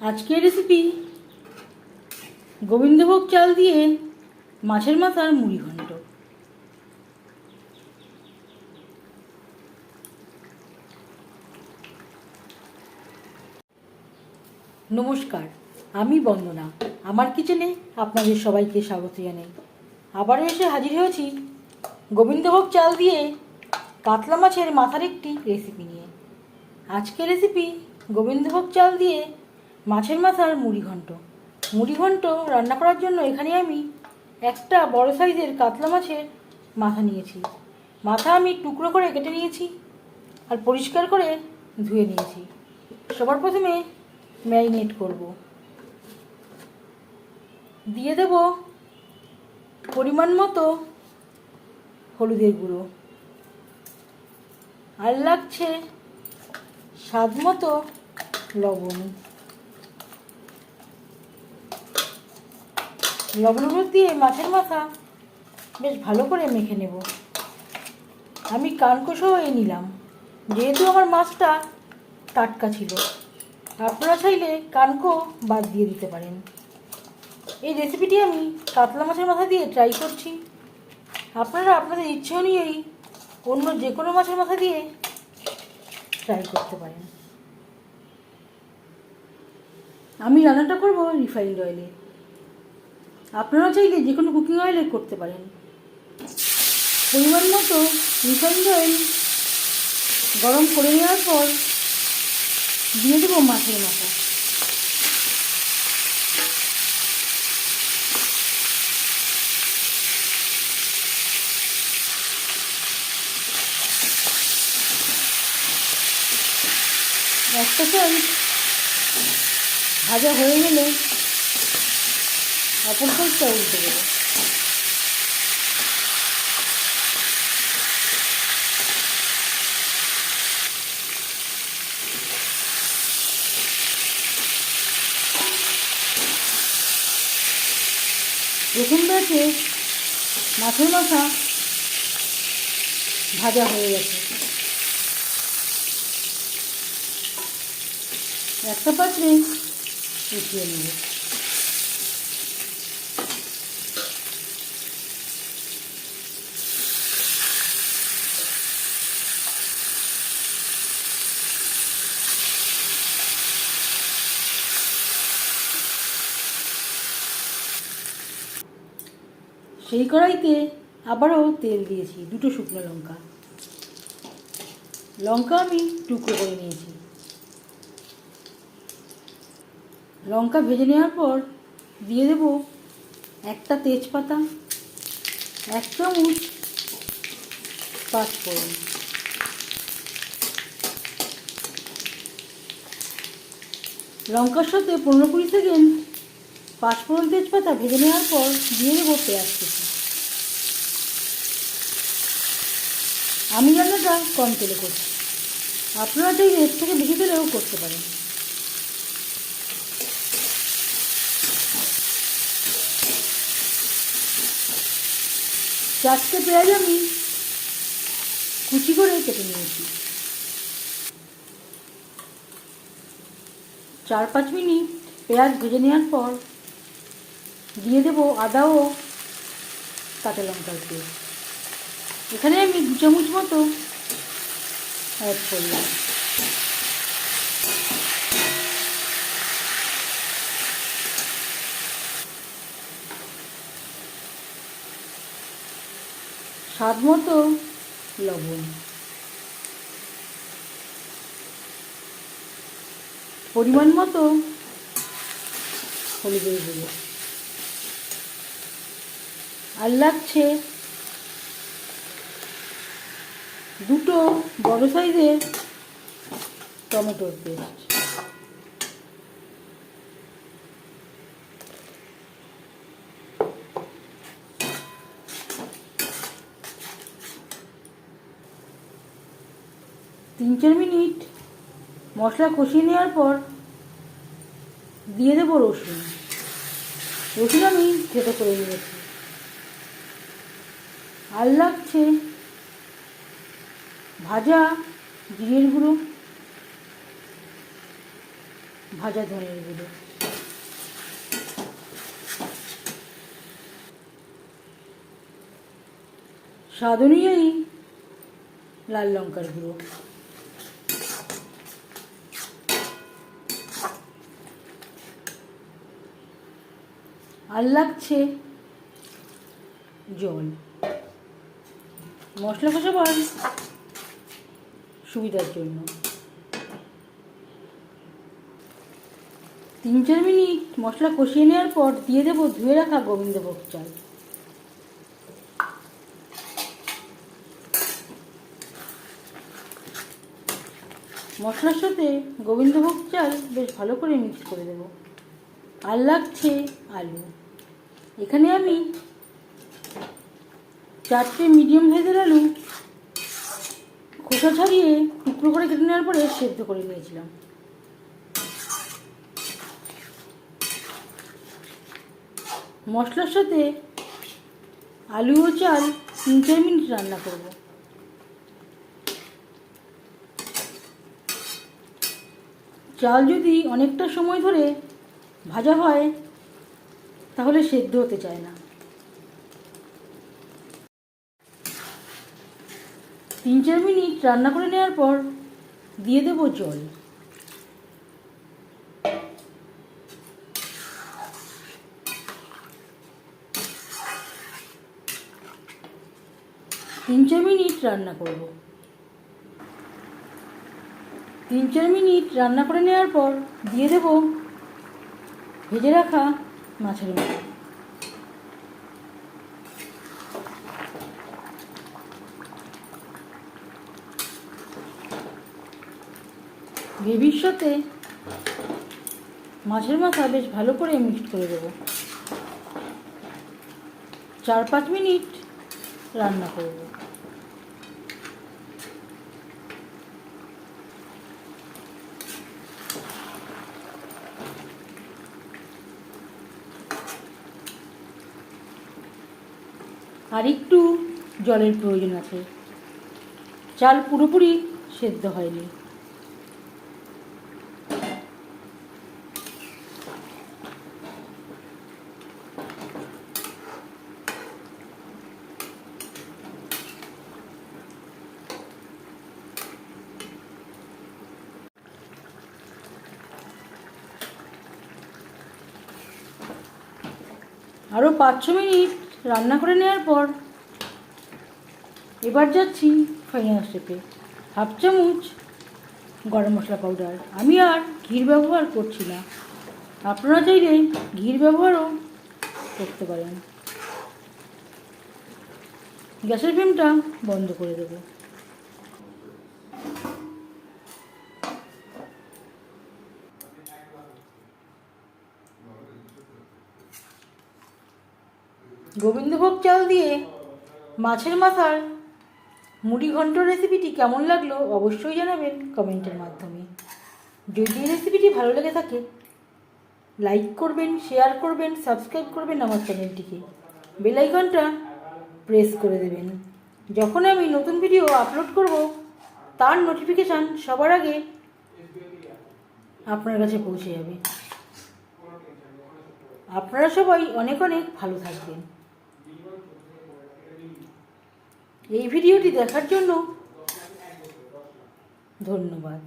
আজকের রেসিপি গোবিন্দভোগ চাল দিয়ে মাছের মাথার মুড়ি ঘন্ট। নমস্কার, আমি বন্দনা। আমার কিচেনে আপনাদের সবাইকে স্বাগত জানাই। আবারও এসে হাজির হয়েছি গোবিন্দভোগ চাল দিয়ে কাতলা মাছের মাথার একটি রেসিপি নিয়ে। আজকের রেসিপি গোবিন্দভোগ চাল দিয়ে মাছের মাথার মুড়ি ঘন্ট। মুড়ি ঘন্ট রান্না করার জন্য এখানে আমি একটা বড় সাইজের কাতলা মাছের মাথা নিয়েছি। মাথা আমি টুকরো করে কেটে নিয়েছি আর পরিষ্কার করে ধুয়ে নিয়েছি। সবার প্রথমে ম্যারিনেট করব। দিয়ে দেব পরিমাণ মতো হলুদের গুঁড়ো, আর লাগছে স্বাদ মতো লবণ। লবণ হলুদ দিয়ে মাছের মাথা বেশ ভালো করে মেখে নেব। আমি কানকোসও নিলাম, যেহেতু আমার মাছটা টাটকা ছিল। আপনারা চাইলে কানকো বাদ দিয়ে দিতে পারেন। এই রেসিপিটি আমি কাতলা মাছের মাথা দিয়ে ট্রাই করছি। আপনারা আপনাদের ইচ্ছে অনুযায়ী অন্য যে কোনো মাছের মাথা দিয়ে ট্রাই করতে পারেন। আমি রান্নাটা করব রিফাইন্ড অয়েলে। আপনারা চাইলে যে কোনো কুকিং অয়েলে করতে পারেন। পরিমাণ মতো রিফাইন্ড অয়েল গরম করে নেওয়ার পর দিয়ে দেবো মাছের মাথা। একটা সাইড ভাজা হয়ে গেলে অপর সাইডটা উল্টে দেবো। প্রথম ব্যাচে মাছের মাথা ভাজা হয়ে গেছে। একটা পাত্রে উঠিয়ে নেব। সেই কড়াইতে আবারও তেল দিয়েছি, দুটো শুকনো লঙ্কা। লঙ্কা আমি টুকরো করে নিয়েছি। লঙ্কা ভেজে নেওয়ার পর দিয়ে দেব একটা তেজপাতা, 1 চামচ পাঁচফোড়ন। লঙ্কার সাথে 15-20 সেকেন্ড পাঁচফোড়ন তেজপাতা ভেজে নেওয়ার পর দিয়ে দেবো পেঁয়াজ কুচি। আমি রান্নাটা কম তেলে করছি, আপনারা চাইলে এর থেকে বেশি তেলেও করতে পারেন। চারটে পেঁয়াজ আমি কুচি করে কেটে নিয়েছি। 4-5 মিনিট পেঁয়াজ ভেজে নেওয়ার পর দিয়ে দেবো আদা ও কাঁচা লঙ্কার পেস্ট। এখানে আমি 2 চামচ মতো অ্যাড করলাম। স্বাদ মতো লবণ, পরিমাণ মতো হলুদের গুঁড়ো, আর লাগছে 2 বড় সাইজের টমেটোর পেস্ট। তিন 4 মিনিট মশলা কষিয়ে নেওয়ার পর দিয়ে দেবো রসুন। রসুন আমি থেতো করে নিয়েছি। আর লাগছে ভাজা জিরের গুঁড়ো, ভাজা ধনের গুঁড়ো, স্বাদ অনুযায়ী লাল লঙ্কার গুঁড়ো, আর লাগছে জল। মশলা কষাবার সুবিধার জন্য 3-4 মিনিট মশলা কষিয়ে নেওয়ার পর দিয়ে দেবো ধুয়ে রাখা গোবিন্দভোগ চাল। মশলার সাথে গোবিন্দভোগ চাল বেশ ভালো করে মিক্স করে দেবো। আর লাগছে আলু। এখানে আমি 4টে মিডিয়াম সাইজের আলু খোসা ছাড়িয়ে টুকরো করে কেটে নেওয়ার পরে সেদ্ধ করে নিয়েছিলাম। মশলার সাথে আলু ও চাল 3-4 মিনিট রান্না করব। চাল যদি অনেকটা সময় ধরে ভাজা হয় তাহলে সেদ্ধ হতে চায় না। 3-4 মিনিট রান্না করে নেওয়ার পর দিয়ে দেব জল। তিন চার মিনিট রান্না করব। 3-4 মিনিট রান্না করে নেওয়ার পর দিয়ে দেব ভেজে রাখা মাছের মাথা। গ্রেভির সাথে মাছের মাথা বেশ ভালো করে মিক্সড করে দেবো। 4-5 মিনিট রান্না করব। আর একটু জলের প্রয়োজন আছে, চাল পুরোপুরি সেদ্ধ হয়নি। আরও 5-6 মিনিট রান্না করে নেওয়ার পর এবার যাচ্ছি ফাইনাল স্টেপে। 1/2 চামচ গরম মশলা পাউডার। আমি আর ঘির ব্যবহার করছি না, আপনারা চাইলে ঘির ব্যবহারও করতে পারেন। গ্যাসের ফ্লেমটা বন্ধ করে দেব। গোবিন্দভোগ চাল দিয়ে মাছের মাথার মুড়ি ঘন্ট রেসিপিটি কেমন লাগলো অবশ্যই জানাবেন কমেন্টের মাধ্যমে। যদি এই রেসিপিটি ভালো লেগে থাকে লাইক করবেন, শেয়ার করবেন, সাবস্ক্রাইব করবেন আমার চ্যানেলটিকে, বেল আইকনটা প্রেস করে দেবেন। যখন আমি নতুন ভিডিও আপলোড করব তার নোটিফিকেশান সবার আগে আপনার কাছে পৌঁছে যাবে। আপনারা সবাই অনেক অনেক ভালো থাকবেন। এই ভিডিওটি দেখার জন্য ধন্যবাদ।